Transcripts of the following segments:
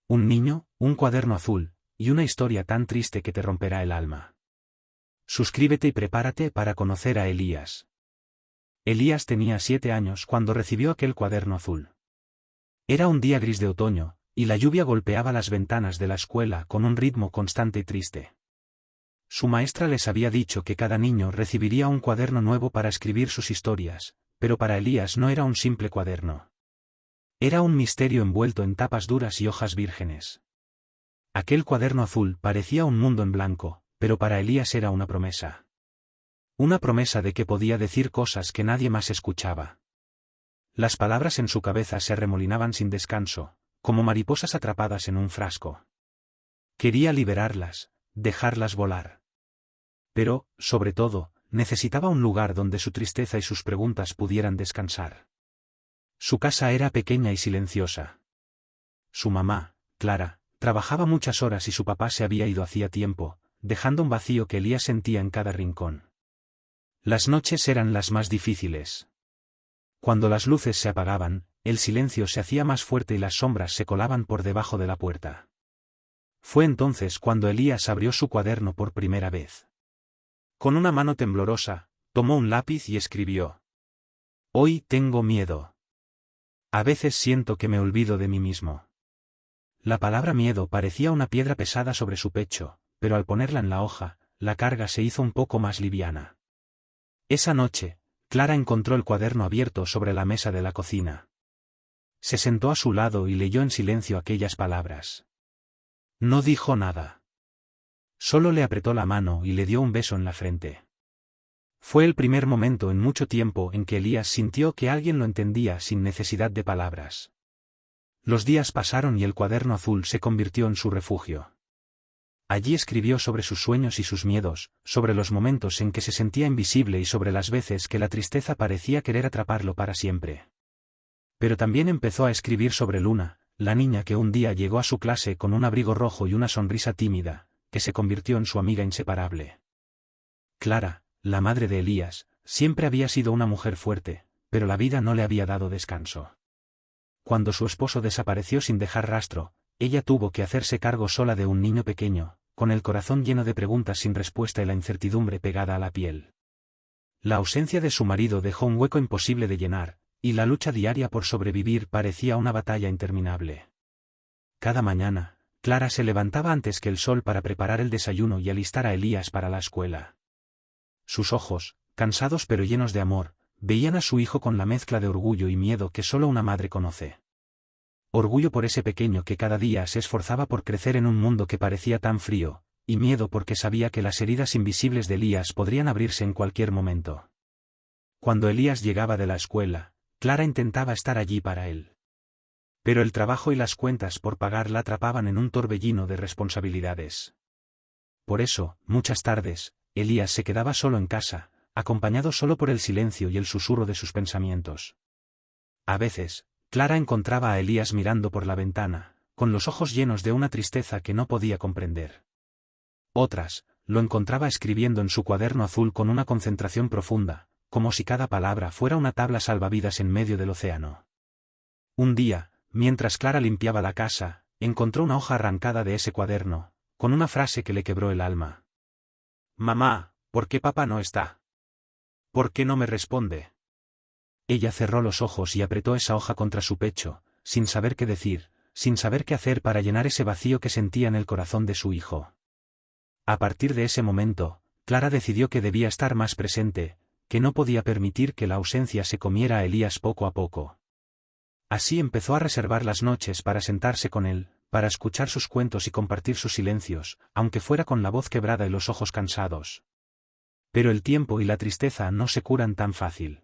Un niño, un cuaderno azul, y una historia tan triste que te romperá el alma. Suscríbete y prepárate para conocer a Elías. Elías tenía 7 años cuando recibió aquel cuaderno azul. Era un día gris de otoño, y la lluvia golpeaba las ventanas de la escuela con un ritmo constante y triste. Su maestra les había dicho que cada niño recibiría un cuaderno nuevo para escribir sus historias, pero para Elías no era un simple cuaderno. Era un misterio envuelto en tapas duras y hojas vírgenes. Aquel cuaderno azul parecía un mundo en blanco, pero para Elías era una promesa. Una promesa de que podía decir cosas que nadie más escuchaba. Las palabras en su cabeza se arremolinaban sin descanso, como mariposas atrapadas en un frasco. Quería liberarlas, dejarlas volar. Pero, sobre todo, necesitaba un lugar donde su tristeza y sus preguntas pudieran descansar. Su casa era pequeña y silenciosa. Su mamá, Clara, trabajaba muchas horas y su papá se había ido hacía tiempo, dejando un vacío que Elías sentía en cada rincón. Las noches eran las más difíciles. Cuando las luces se apagaban, el silencio se hacía más fuerte y las sombras se colaban por debajo de la puerta. Fue entonces cuando Elías abrió su cuaderno por primera vez. Con una mano temblorosa, tomó un lápiz y escribió: Hoy tengo miedo. A veces siento que me olvido de mí mismo. La palabra miedo parecía una piedra pesada sobre su pecho, pero al ponerla en la hoja, la carga se hizo un poco más liviana. Esa noche, Clara encontró el cuaderno abierto sobre la mesa de la cocina. Se sentó a su lado y leyó en silencio aquellas palabras. No dijo nada. Solo le apretó la mano y le dio un beso en la frente. Fue el primer momento en mucho tiempo en que Elías sintió que alguien lo entendía sin necesidad de palabras. Los días pasaron y el cuaderno azul se convirtió en su refugio. Allí escribió sobre sus sueños y sus miedos, sobre los momentos en que se sentía invisible y sobre las veces que la tristeza parecía querer atraparlo para siempre. Pero también empezó a escribir sobre Luna, la niña que un día llegó a su clase con un abrigo rojo y una sonrisa tímida, que se convirtió en su amiga inseparable. Clara, la madre de Elías, siempre había sido una mujer fuerte, pero la vida no le había dado descanso. Cuando su esposo desapareció sin dejar rastro, ella tuvo que hacerse cargo sola de un niño pequeño, con el corazón lleno de preguntas sin respuesta y la incertidumbre pegada a la piel. La ausencia de su marido dejó un hueco imposible de llenar, y la lucha diaria por sobrevivir parecía una batalla interminable. Cada mañana, Clara se levantaba antes que el sol para preparar el desayuno y alistar a Elías para la escuela. Sus ojos, cansados pero llenos de amor, veían a su hijo con la mezcla de orgullo y miedo que solo una madre conoce. Orgullo por ese pequeño que cada día se esforzaba por crecer en un mundo que parecía tan frío, y miedo porque sabía que las heridas invisibles de Elías podrían abrirse en cualquier momento. Cuando Elías llegaba de la escuela, Clara intentaba estar allí para él. Pero el trabajo y las cuentas por pagar la atrapaban en un torbellino de responsabilidades. Por eso, muchas tardes, Elías se quedaba solo en casa, acompañado solo por el silencio y el susurro de sus pensamientos. A veces, Clara encontraba a Elías mirando por la ventana, con los ojos llenos de una tristeza que no podía comprender. Otras, lo encontraba escribiendo en su cuaderno azul con una concentración profunda, como si cada palabra fuera una tabla salvavidas en medio del océano. Un día, mientras Clara limpiaba la casa, encontró una hoja arrancada de ese cuaderno, con una frase que le quebró el alma. «Mamá, ¿por qué papá no está? ¿Por qué no me responde?» Ella cerró los ojos y apretó esa hoja contra su pecho, sin saber qué decir, sin saber qué hacer para llenar ese vacío que sentía en el corazón de su hijo. A partir de ese momento, Clara decidió que debía estar más presente, que no podía permitir que la ausencia se comiera a Elías poco a poco. Así empezó a reservar las noches para sentarse con él, para escuchar sus cuentos y compartir sus silencios, aunque fuera con la voz quebrada y los ojos cansados. Pero el tiempo y la tristeza no se curan tan fácil.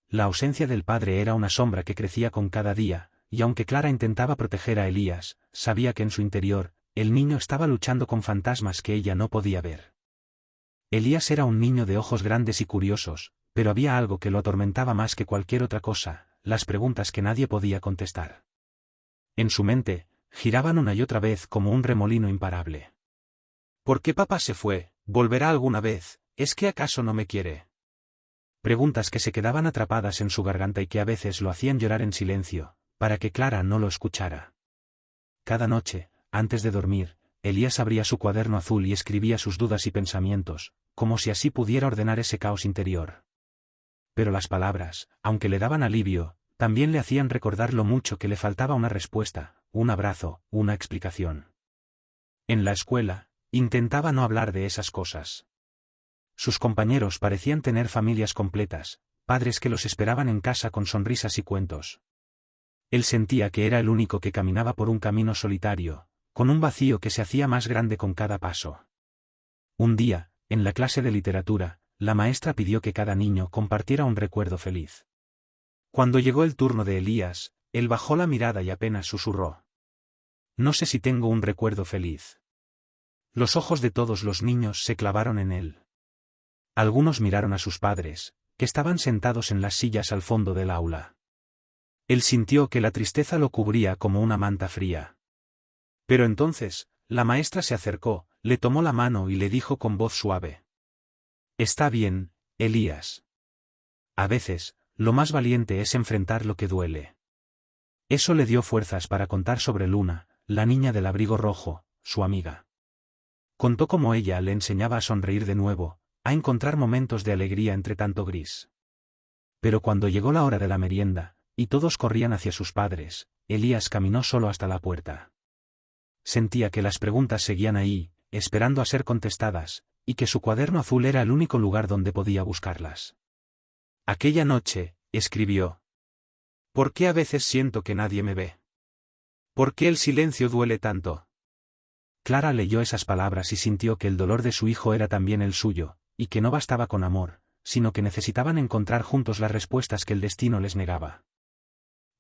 La ausencia del padre era una sombra que crecía con cada día, y aunque Clara intentaba proteger a Elías, sabía que en su interior, el niño estaba luchando con fantasmas que ella no podía ver. Elías era un niño de ojos grandes y curiosos, pero había algo que lo atormentaba más que cualquier otra cosa, las preguntas que nadie podía contestar. En su mente, giraban una y otra vez como un remolino imparable. ¿Por qué papá se fue? ¿Volverá alguna vez? ¿Es que acaso no me quiere? Preguntas que se quedaban atrapadas en su garganta y que a veces lo hacían llorar en silencio, para que Clara no lo escuchara. cada noche, antes de dormir, Elías abría su cuaderno azul y escribía sus dudas y pensamientos, como si así pudiera ordenar ese caos interior. Pero las palabras, aunque le daban alivio, también le hacían recordar lo mucho que le faltaba una respuesta, un abrazo, una explicación. En la escuela, intentaba no hablar de esas cosas. Sus compañeros parecían tener familias completas, padres que los esperaban en casa con sonrisas y cuentos. Él sentía que era el único que caminaba por un camino solitario, con un vacío que se hacía más grande con cada paso. Un día, en la clase de literatura, la maestra pidió que cada niño compartiera un recuerdo feliz. Cuando llegó el turno de Elías, él bajó la mirada y apenas susurró: «No sé si tengo un recuerdo feliz». Los ojos de todos los niños se clavaron en él. Algunos miraron a sus padres, que estaban sentados en las sillas al fondo del aula. Él sintió que la tristeza lo cubría como una manta fría. Pero entonces, la maestra se acercó, le tomó la mano y le dijo con voz suave: «Está bien, Elías. A veces, lo más valiente es enfrentar lo que duele». Eso le dio fuerzas para contar sobre Luna, la niña del abrigo rojo, su amiga. Contó cómo ella le enseñaba a sonreír de nuevo, a encontrar momentos de alegría entre tanto gris. Pero cuando llegó la hora de la merienda, y todos corrían hacia sus padres, Elías caminó solo hasta la puerta. Sentía que las preguntas seguían ahí, esperando a ser contestadas, y que su cuaderno azul era el único lugar donde podía buscarlas. Aquella noche, escribió: «¿Por qué a veces siento que nadie me ve? ¿Por qué el silencio duele tanto?». Clara leyó esas palabras y sintió que el dolor de su hijo era también el suyo, y que no bastaba con amor, sino que necesitaban encontrar juntos las respuestas que el destino les negaba.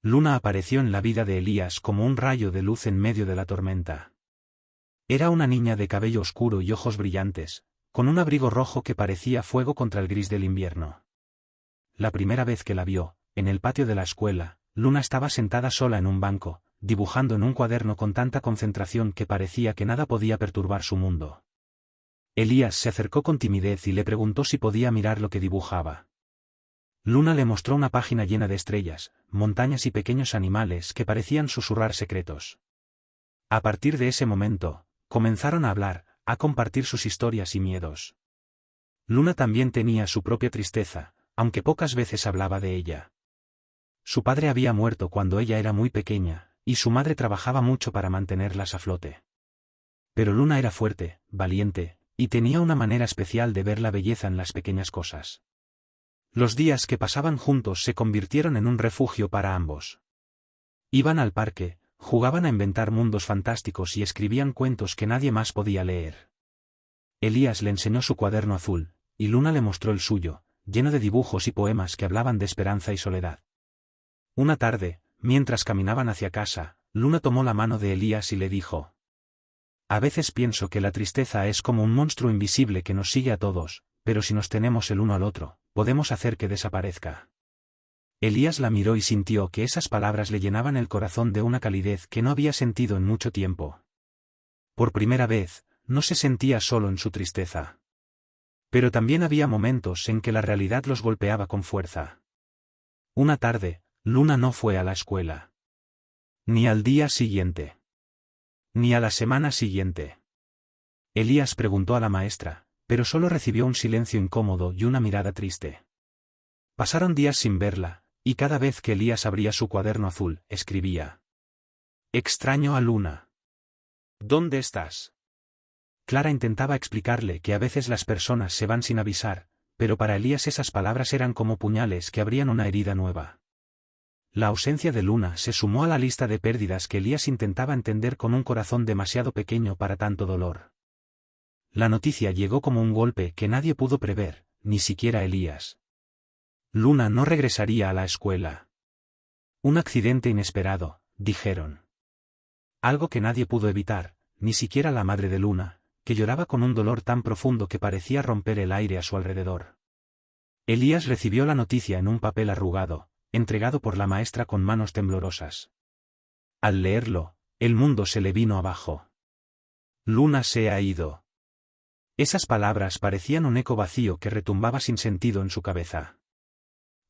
Luna apareció en la vida de Elías como un rayo de luz en medio de la tormenta. Era una niña de cabello oscuro y ojos brillantes, con un abrigo rojo que parecía fuego contra el gris del invierno. La primera vez que la vio, en el patio de la escuela, Luna estaba sentada sola en un banco, dibujando en un cuaderno con tanta concentración que parecía que nada podía perturbar su mundo. Elías se acercó con timidez y le preguntó si podía mirar lo que dibujaba. Luna le mostró una página llena de estrellas, montañas y pequeños animales que parecían susurrar secretos. A partir de ese momento, comenzaron a hablar, a compartir sus historias y miedos. Luna también tenía su propia tristeza, aunque pocas veces hablaba de ella. Su padre había muerto cuando ella era muy pequeña, y su madre trabajaba mucho para mantenerlas a flote. Pero Luna era fuerte, valiente, y tenía una manera especial de ver la belleza en las pequeñas cosas. Los días que pasaban juntos se convirtieron en un refugio para ambos. Iban al parque, jugaban a inventar mundos fantásticos y escribían cuentos que nadie más podía leer. Elías le enseñó su cuaderno azul, y Luna le mostró el suyo, lleno de dibujos y poemas que hablaban de esperanza y soledad. Una tarde, mientras caminaban hacia casa, Luna tomó la mano de Elías y le dijo: «A veces pienso que la tristeza es como un monstruo invisible que nos sigue a todos, pero si nos tenemos el uno al otro, podemos hacer que desaparezca». Elías la miró y sintió que esas palabras le llenaban el corazón de una calidez que no había sentido en mucho tiempo. Por primera vez, no se sentía solo en su tristeza. Pero también había momentos en que la realidad los golpeaba con fuerza. Una tarde, Luna no fue a la escuela. Ni al día siguiente. Ni a la semana siguiente. Elías preguntó a la maestra, pero solo recibió un silencio incómodo y una mirada triste. Pasaron días sin verla, y cada vez que Elías abría su cuaderno azul, escribía: «Extraño a Luna. ¿Dónde estás?». Clara intentaba explicarle que a veces las personas se van sin avisar, pero para Elías esas palabras eran como puñales que abrían una herida nueva. La ausencia de Luna se sumó a la lista de pérdidas que Elías intentaba entender con un corazón demasiado pequeño para tanto dolor. La noticia llegó como un golpe que nadie pudo prever, ni siquiera Elías. Luna no regresaría a la escuela. Un accidente inesperado, dijeron. Algo que nadie pudo evitar, ni siquiera la madre de Luna, que lloraba con un dolor tan profundo que parecía romper el aire a su alrededor. Elías recibió la noticia en un papel arrugado, entregado por la maestra con manos temblorosas. Al leerlo, el mundo se le vino abajo. Luna se ha ido. Esas palabras parecían un eco vacío que retumbaba sin sentido en su cabeza.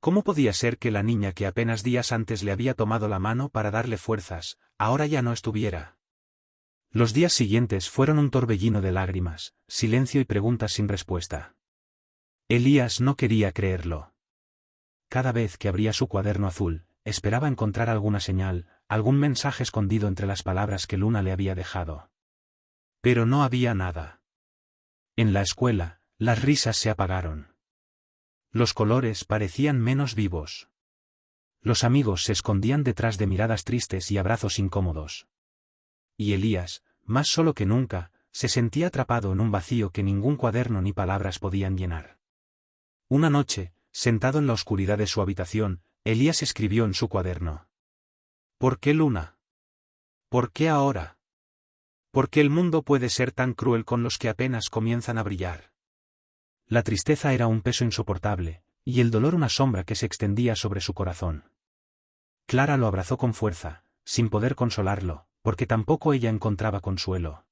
¿Cómo podía ser que la niña que apenas días antes le había tomado la mano para darle fuerzas, ahora ya no estuviera? Los días siguientes fueron un torbellino de lágrimas, silencio y preguntas sin respuesta. Elías no quería creerlo. Cada vez que abría su cuaderno azul, esperaba encontrar alguna señal, algún mensaje escondido entre las palabras que Luna le había dejado. Pero no había nada. En la escuela, las risas se apagaron. Los colores parecían menos vivos. Los amigos se escondían detrás de miradas tristes y abrazos incómodos. Y Elías, más solo que nunca, se sentía atrapado en un vacío que ningún cuaderno ni palabras podían llenar. Una noche, sentado en la oscuridad de su habitación, Elías escribió en su cuaderno: ¿Por qué Luna? ¿Por qué ahora? ¿Por qué el mundo puede ser tan cruel con los que apenas comienzan a brillar? La tristeza era un peso insoportable, y el dolor una sombra que se extendía sobre su corazón. Clara lo abrazó con fuerza, sin poder consolarlo, porque tampoco ella encontraba consuelo.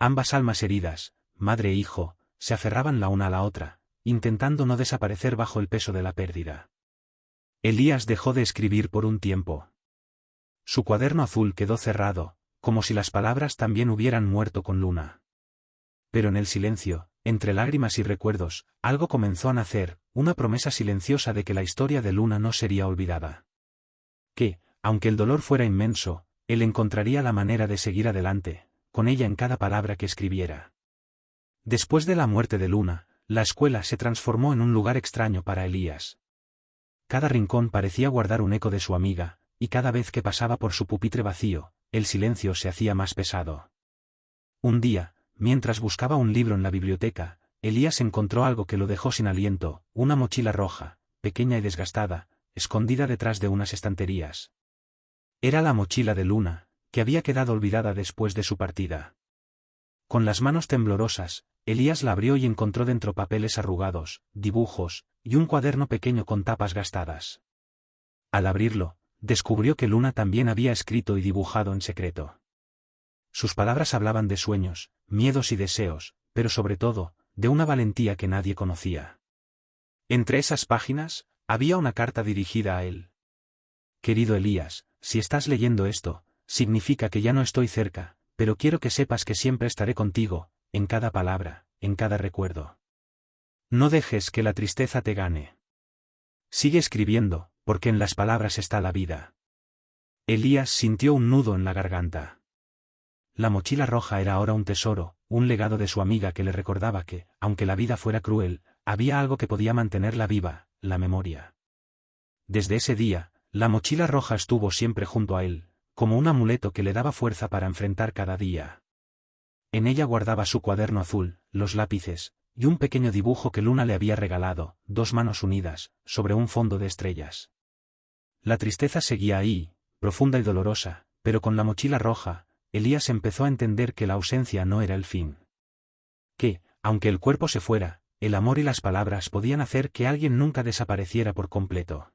Ambas almas heridas, madre e hijo, se aferraban la una a la otra, intentando no desaparecer bajo el peso de la pérdida. Elías dejó de escribir por un tiempo. Su cuaderno azul quedó cerrado, como si las palabras también hubieran muerto con Luna. Pero en el silencio, entre lágrimas y recuerdos, algo comenzó a nacer, una promesa silenciosa de que la historia de Luna no sería olvidada. Que, aunque el dolor fuera inmenso, él encontraría la manera de seguir adelante, con ella en cada palabra que escribiera. Después de la muerte de Luna, la escuela se transformó en un lugar extraño para Elías. Cada rincón parecía guardar un eco de su amiga, y cada vez que pasaba por su pupitre vacío, el silencio se hacía más pesado. Un día, mientras buscaba un libro en la biblioteca, Elías encontró algo que lo dejó sin aliento, una mochila roja, pequeña y desgastada, escondida detrás de unas estanterías. Era la mochila de Luna, que había quedado olvidada después de su partida. Con las manos temblorosas, Elías la abrió y encontró dentro papeles arrugados, dibujos, y un cuaderno pequeño con tapas gastadas. Al abrirlo, descubrió que Luna también había escrito y dibujado en secreto. Sus palabras hablaban de sueños, miedos y deseos, pero sobre todo, de una valentía que nadie conocía. Entre esas páginas, había una carta dirigida a él. Querido Elías, si estás leyendo esto, significa que ya no estoy cerca, pero quiero que sepas que siempre estaré contigo, en cada palabra, en cada recuerdo. No dejes que la tristeza te gane. Sigue escribiendo, porque en las palabras está la vida. Elías sintió un nudo en la garganta. La mochila roja era ahora un tesoro, un legado de su amiga que le recordaba que, aunque la vida fuera cruel, había algo que podía mantenerla viva, la memoria. Desde ese día, la mochila roja estuvo siempre junto a él, como un amuleto que le daba fuerza para enfrentar cada día. En ella guardaba su cuaderno azul, los lápices, y un pequeño dibujo que Luna le había regalado, dos manos unidas, sobre un fondo de estrellas. La tristeza seguía ahí, profunda y dolorosa, pero con la mochila roja, Elías empezó a entender que la ausencia no era el fin. Que, aunque el cuerpo se fuera, el amor y las palabras podían hacer que alguien nunca desapareciera por completo.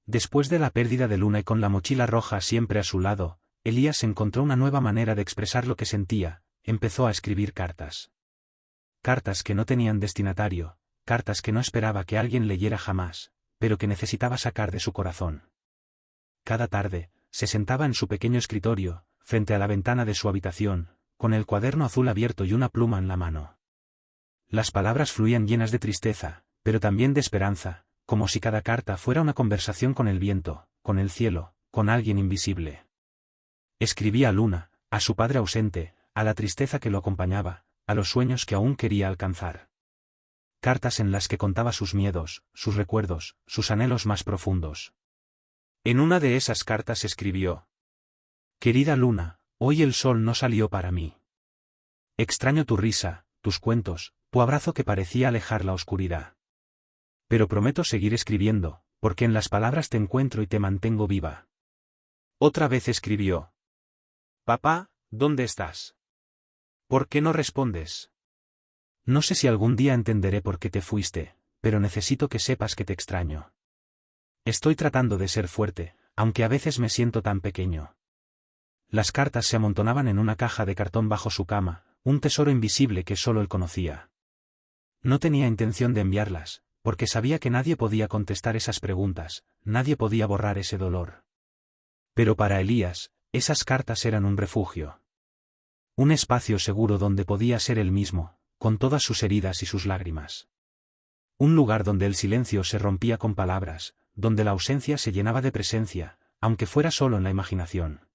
Después de la pérdida de Luna y con la mochila roja siempre a su lado, Elías encontró una nueva manera de expresar lo que sentía, empezó a escribir cartas. Cartas que no tenían destinatario, cartas que no esperaba que alguien leyera jamás, pero que necesitaba sacar de su corazón. Cada tarde, se sentaba en su pequeño escritorio, frente a la ventana de su habitación, con el cuaderno azul abierto y una pluma en la mano. Las palabras fluían llenas de tristeza, pero también de esperanza, como si cada carta fuera una conversación con el viento, con el cielo, con alguien invisible. Escribía a Luna, a su padre ausente, a la tristeza que lo acompañaba, a los sueños que aún quería alcanzar. Cartas en las que contaba sus miedos, sus recuerdos, sus anhelos más profundos. En una de esas cartas escribió: Querida Luna, hoy el sol no salió para mí. Extraño tu risa, tus cuentos, tu abrazo que parecía alejar la oscuridad. Pero prometo seguir escribiendo, porque en las palabras te encuentro y te mantengo viva. Otra vez escribió: Papá, ¿dónde estás? ¿Por qué no respondes? No sé si algún día entenderé por qué te fuiste, pero necesito que sepas que te extraño. Estoy tratando de ser fuerte, aunque a veces me siento tan pequeño. Las cartas se amontonaban en una caja de cartón bajo su cama, un tesoro invisible que solo él conocía. No tenía intención de enviarlas, porque sabía que nadie podía contestar esas preguntas, nadie podía borrar ese dolor. Pero para Elías, esas cartas eran un refugio. Un espacio seguro donde podía ser él mismo, con todas sus heridas y sus lágrimas. Un lugar donde el silencio se rompía con palabras, donde la ausencia se llenaba de presencia, aunque fuera solo en la imaginación.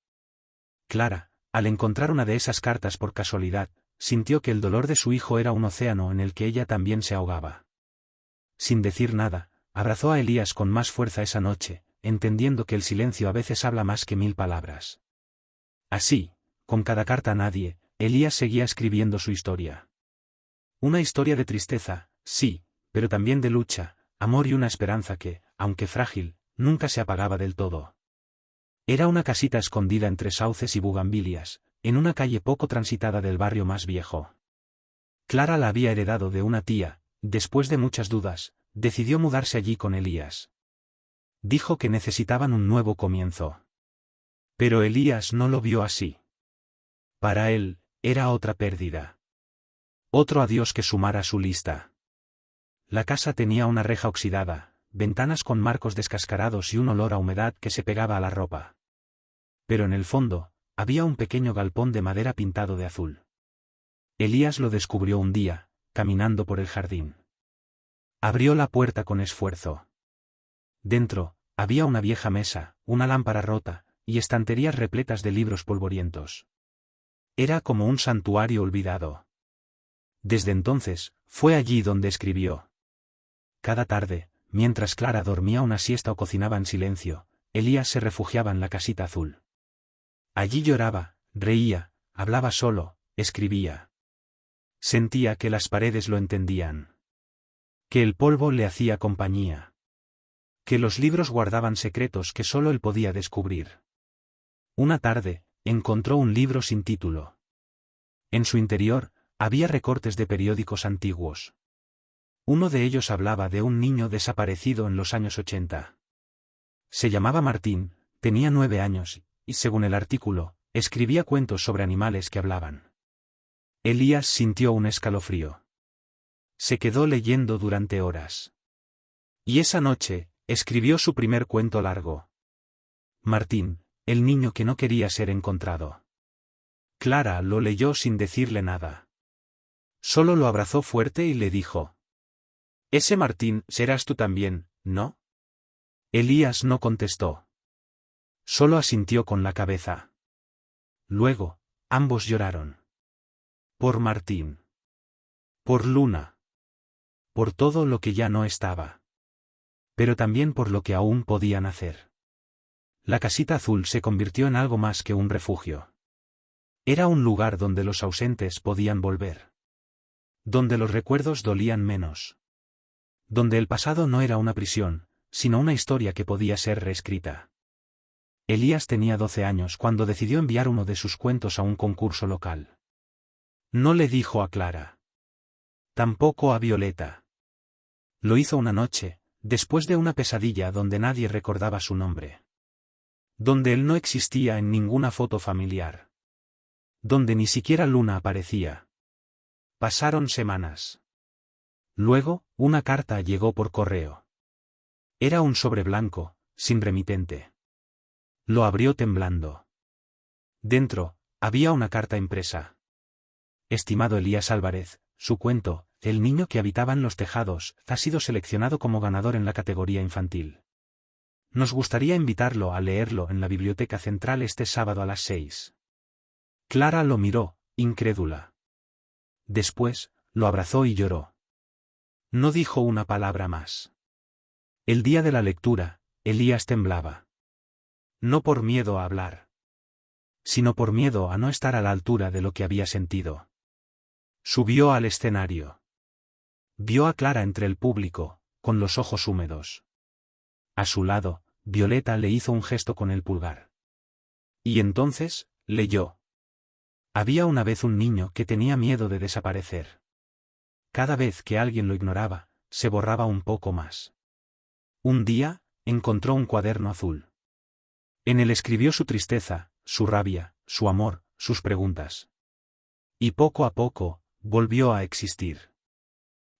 Clara, al encontrar una de esas cartas por casualidad, sintió que el dolor de su hijo era un océano en el que ella también se ahogaba. Sin decir nada, abrazó a Elías con más fuerza esa noche, entendiendo que el silencio a veces habla más que 1000 palabras. Así, con cada carta a nadie, Elías seguía escribiendo su historia. Una historia de tristeza, sí, pero también de lucha, amor y una esperanza que, aunque frágil, nunca se apagaba del todo. Era una casita escondida entre sauces y bugambilias, en una calle poco transitada del barrio más viejo. Clara la había heredado de una tía. Después de muchas dudas, decidió mudarse allí con Elías. Dijo que necesitaban un nuevo comienzo. Pero Elías no lo vio así. Para él, era otra pérdida. Otro adiós que sumara a su lista. La casa tenía una reja oxidada, ventanas con marcos descascarados y un olor a humedad que se pegaba a la ropa. Pero en el fondo, había un pequeño galpón de madera pintado de azul. Elías lo descubrió un día, caminando por el jardín. Abrió la puerta con esfuerzo. Dentro, había una vieja mesa, una lámpara rota, y estanterías repletas de libros polvorientos. Era como un santuario olvidado. Desde entonces, fue allí donde escribió. Cada tarde, mientras Clara dormía una siesta o cocinaba en silencio, Elías se refugiaba en la casita azul. Allí lloraba, reía, hablaba solo, escribía. Sentía que las paredes lo entendían. Que el polvo le hacía compañía. Que los libros guardaban secretos que solo él podía descubrir. Una tarde, encontró un libro sin título. En su interior, había recortes de periódicos antiguos. Uno de ellos hablaba de un niño desaparecido en los años 80. Se llamaba Martín, tenía 9 años, y según el artículo, escribía cuentos sobre animales que hablaban. Elías sintió un escalofrío. Se quedó leyendo durante horas. Y esa noche, escribió su primer cuento largo. Martín, el niño que no quería ser encontrado. Clara lo leyó sin decirle nada. Solo lo abrazó fuerte y le dijo. Ese Martín serás tú también, ¿no? Elías no contestó. Solo asintió con la cabeza. Luego, ambos lloraron. Por Martín. Por Luna. Por todo lo que ya no estaba. Pero también por lo que aún podían hacer. La casita azul se convirtió en algo más que un refugio. Era un lugar donde los ausentes podían volver. Donde los recuerdos dolían menos. Donde el pasado no era una prisión, sino una historia que podía ser reescrita. Elías tenía 12 años cuando decidió enviar uno de sus cuentos a un concurso local. No le dijo a Clara. Tampoco a Violeta. Lo hizo una noche, después de una pesadilla donde nadie recordaba su nombre. Donde él no existía en ninguna foto familiar. Donde ni siquiera Luna aparecía. Pasaron semanas. Luego, una carta llegó por correo. Era un sobre blanco, sin remitente. Lo abrió temblando. Dentro, había una carta impresa. Estimado Elías Álvarez, su cuento, El niño que habitaba en los tejados, ha sido seleccionado como ganador en la categoría infantil. Nos gustaría invitarlo a leerlo en la Biblioteca Central este sábado a las 6. Clara lo miró, incrédula. Después, lo abrazó y lloró. No dijo una palabra más. El día de la lectura, Elías temblaba. No por miedo a hablar, sino por miedo a no estar a la altura de lo que había sentido. Subió al escenario. Vio a Clara entre el público, con los ojos húmedos. A su lado, Violeta le hizo un gesto con el pulgar. Y entonces, leyó. Había una vez un niño que tenía miedo de desaparecer. Cada vez que alguien lo ignoraba, se borraba un poco más. Un día, encontró un cuaderno azul. En él escribió su tristeza, su rabia, su amor, sus preguntas. Y poco a poco, volvió a existir.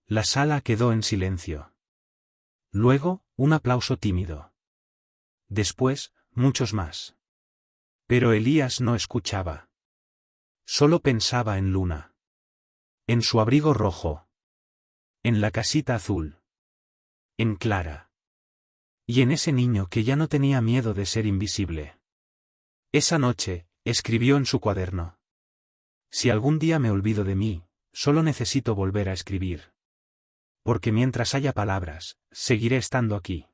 La sala quedó en silencio. Luego, un aplauso tímido. Después, muchos más. Pero Elías no escuchaba. Solo pensaba en Luna. En su abrigo rojo. En la casita azul. En Clara. Y en ese niño que ya no tenía miedo de ser invisible. Esa noche, escribió en su cuaderno. Si algún día me olvido de mí, solo necesito volver a escribir. Porque mientras haya palabras, seguiré estando aquí.